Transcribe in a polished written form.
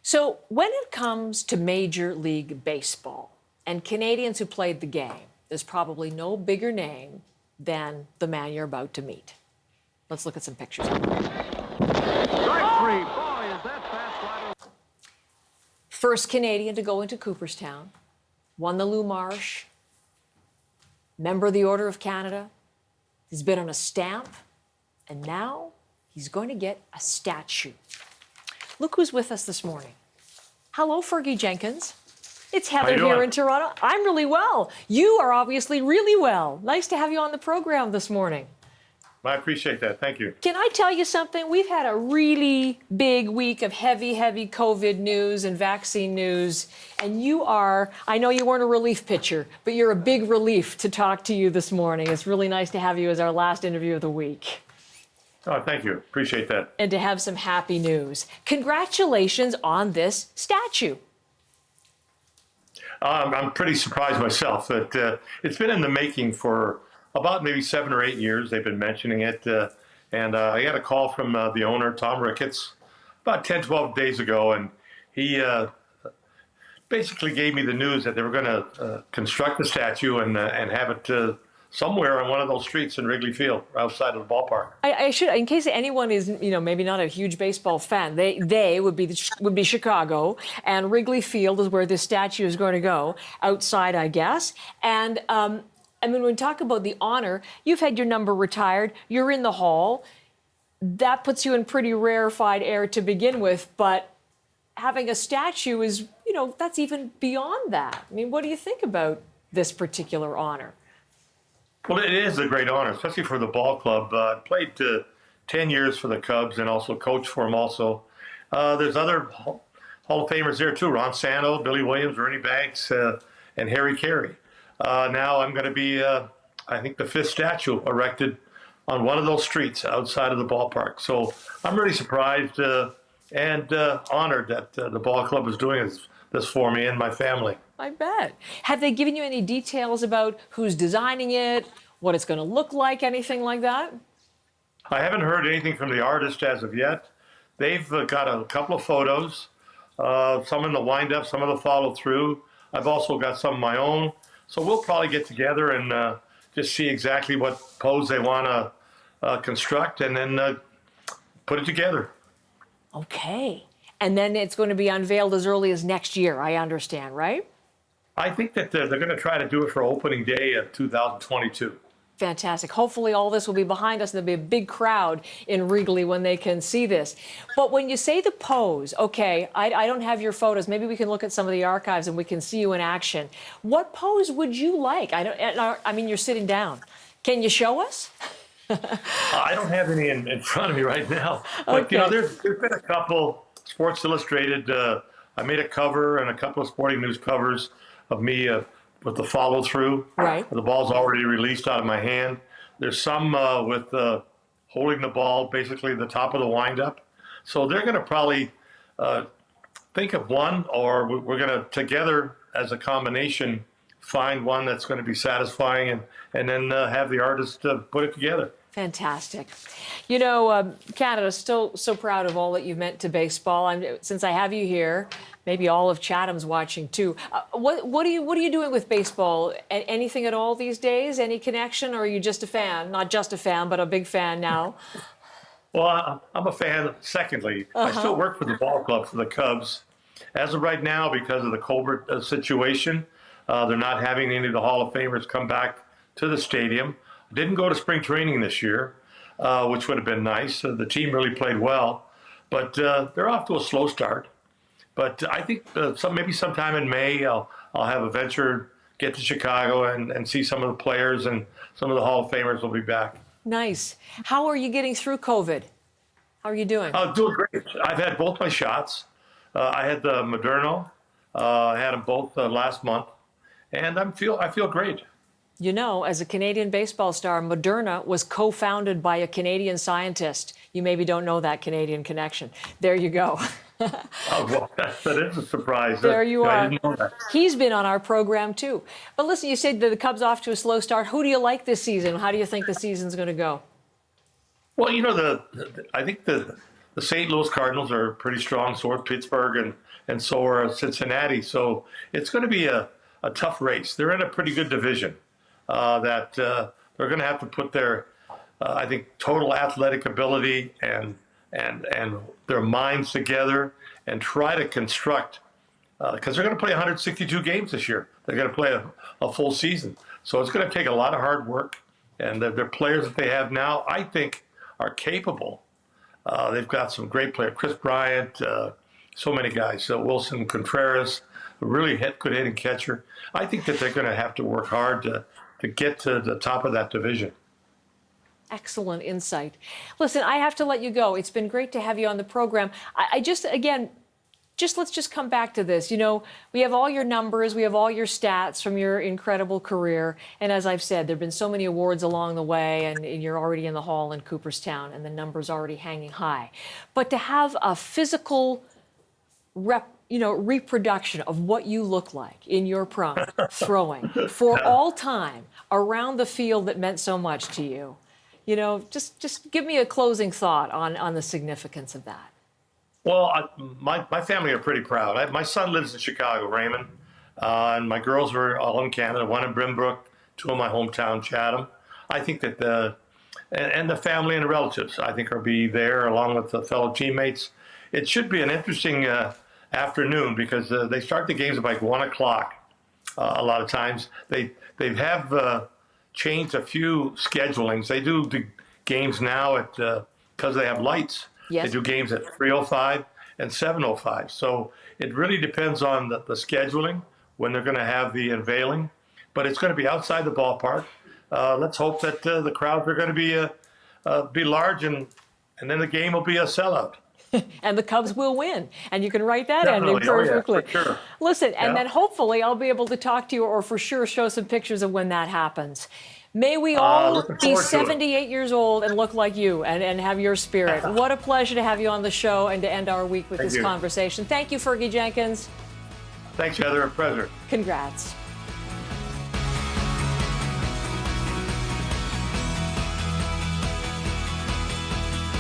So when it comes to Major League Baseball and Canadians who played the game, there's probably no bigger name than the man you're about to meet. Let's look at some pictures. Strike three. Boy, is that fast rider. First Canadian to go into Cooperstown, won the Lou Marsh, member of the Order of Canada. He's been on a stamp, and now he's going to get a statue. Look who's with us this morning. Hello, Fergie Jenkins. It's Heather here in Toronto. I'm really well. You are obviously really well. Nice to have you on the program this morning. I appreciate that. Thank you. Can I tell you something? We've had a really big week of heavy COVID news and vaccine news. And you are, I know you weren't a relief pitcher, but you're a big relief to talk to you this morning. It's really nice to have you as our last interview of the week. Oh, thank you. Appreciate that. And to have some happy news. Congratulations on this statue. I'm pretty surprised myself that it's been in the making for about maybe 7 or 8 years. They've been mentioning it. And I got a call from the owner, Tom Ricketts, about 10, 12 days ago. And he basically gave me the news that they were going to construct the statue and have it somewhere on one of those streets in Wrigley Field, outside of the ballpark. I should, in case anyone is, maybe not a huge baseball fan, they would be Chicago, and Wrigley Field is where this statue is going to go, outside, I guess. And when we talk about the honor, you've had your number retired, you're in the hall. That puts you in pretty rarefied air to begin with, but having a statue is, that's even beyond that. I mean, what do you think about this particular honor? Well, it is a great honor, especially for the ball club. I played 10 years for the Cubs and also coached for them also. There's other Hall of Famers there too, Ron Santo, Billy Williams, Ernie Banks, and Harry Carey. Now I'm going to be, I think, the 5th statue erected on one of those streets outside of the ballpark. So I'm really surprised and honored that the ball club is doing this for me and my family. I bet. Have they given you any details about who's designing it, what it's going to look like, anything like that? I haven't heard anything from the artist as of yet. They've got a couple of photos, some in the wind-up, some of the follow-through. I've also got some of my own. So we'll probably get together and just see exactly what pose they want to construct and then put it together. Okay. And then it's going to be unveiled as early as next year, I understand, right? I think that they're going to try to do it for opening day of 2022. Fantastic. Hopefully all this will be behind us and there'll be a big crowd in Wrigley when they can see this. But when you say the pose, okay, I don't have your photos. Maybe we can look at some of the archives and we can see you in action. What pose would you like? I mean, you're sitting down. Can you show us? I don't have any in front of me right now. But, Okay. there's been a couple. Sports Illustrated, I made a cover and a couple of sporting news covers of me with the follow-through. Right. The ball's already released out of my hand. There's some with holding the ball, basically the top of the windup. So they're going to probably think of one, or we're going to, together as a combination, find one that's going to be satisfying and then have the artist put it together. Fantastic. Canada's still so proud of all that you've meant to baseball. Since I have you here, maybe all of Chatham's watching too. What are you doing with baseball? Anything at all these days? Any connection, or are you just a fan? Not just a fan, but a big fan now. Well, I'm a fan. Secondly, I still work for the ball club for the Cubs. As of right now, because of the COVID situation, they're not having any of the Hall of Famers come back to the stadium. Didn't go to spring training this year, which would have been nice. The team really played well, but they're off to a slow start. But I think maybe sometime in May, I'll have a venture, get to Chicago and see some of the players, and some of the Hall of Famers will be back. Nice. How are you getting through COVID? How are you doing? Doing great. I've had both my shots. I had the Moderna. I had them both last month, and I feel great. As a Canadian baseball star, Moderna was co-founded by a Canadian scientist. You maybe don't know that Canadian connection. There you go. Well, that is a surprise. There you are. I didn't know that. He's been on our program too. But listen, you said that the Cubs off to a slow start. Who do you like this season? How do you think the season's going to go? Well, I think the the St. Louis Cardinals are pretty strong, so are Pittsburgh, and so are Cincinnati. So it's going to be a tough race. They're in a pretty good division that they're going to have to put their, I think, total athletic ability and their minds together and try to construct, because they're going to play 162 games this year. They're going to play a full season. So it's going to take a lot of hard work. And the players that they have now, I think, are capable. They've got some great players. Chris Bryant, so many guys. Wilson Contreras, a really good hitting catcher. I think that they're going to have to work hard to get to the top of that division. Excellent insight. Listen, I have to let you go. It's been great to have you on the program. Let's just come back to this. You know, we have all your numbers, we have all your stats from your incredible career. And as I've said, there have been so many awards along the way, and you're already in the hall in Cooperstown, and the numbers already hanging high. But to have a physical reproduction of what you look like in your prime, throwing for all time around the field that meant so much to you, you know, just give me a closing thought on the significance of that. Well, my family are pretty proud. My son lives in Chicago, Raymond, and my girls are all in Canada, one in Brimbrook, two in my hometown, Chatham. I think that the family and the relatives, I think, will be there along with the fellow teammates. It should be an interesting afternoon because they start the games at like 1 o'clock. A lot of times they have changed a few schedulings. They do the games now at because they have lights. Yes. They do games at 3:05 and 7:05. So it really depends on the scheduling when they're going to have the unveiling. But it's going to be outside the ballpark. Let's hope that the crowds are going to be large, and then the game will be a sellout. And the Cubs will win. And you can write that ending Definitely. perfectly. Oh, yeah, for sure. Listen, and Yeah. then hopefully I'll be able to talk to you or for sure show some pictures of when that happens. May we all looking be forward to it. 78 years old and look like you and have your spirit. What a pleasure to have you on the show and to end our week with Thank this you. conversation. Thank you, Fergie Jenkins. Thanks, Heather. A pleasure. Congrats.